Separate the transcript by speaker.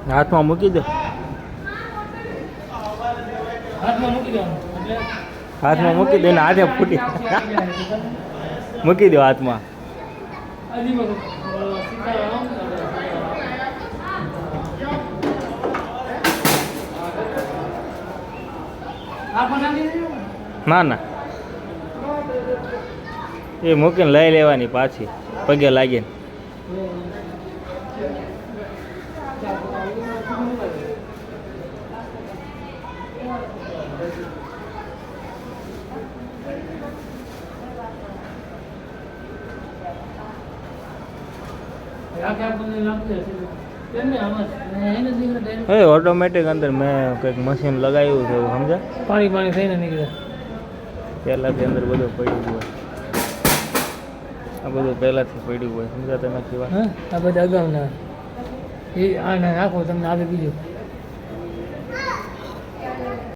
Speaker 1: હાથમાં મૂકી દો. હાથમાં મૂકી દો ને હાથે ફૂટી મૂકી દો હાથમાં. ના ના એ મૂકીને લઈ લેવાની પાછી પગે લાગીને. હવે ઓટોમેટિક અંદર મેં કંઈક મશીન લગાવ્યું છે એવું સમજા.
Speaker 2: પાણી પાણી થઈને નીકળે.
Speaker 1: પહેલાંથી અંદર બધું પડ્યું હોય. આ બધું પહેલાંથી પડ્યું હોય સમજા તમે કેવા.
Speaker 2: હા આ બધા અગાઉના એ આ નાખો તમને આવે બીજું.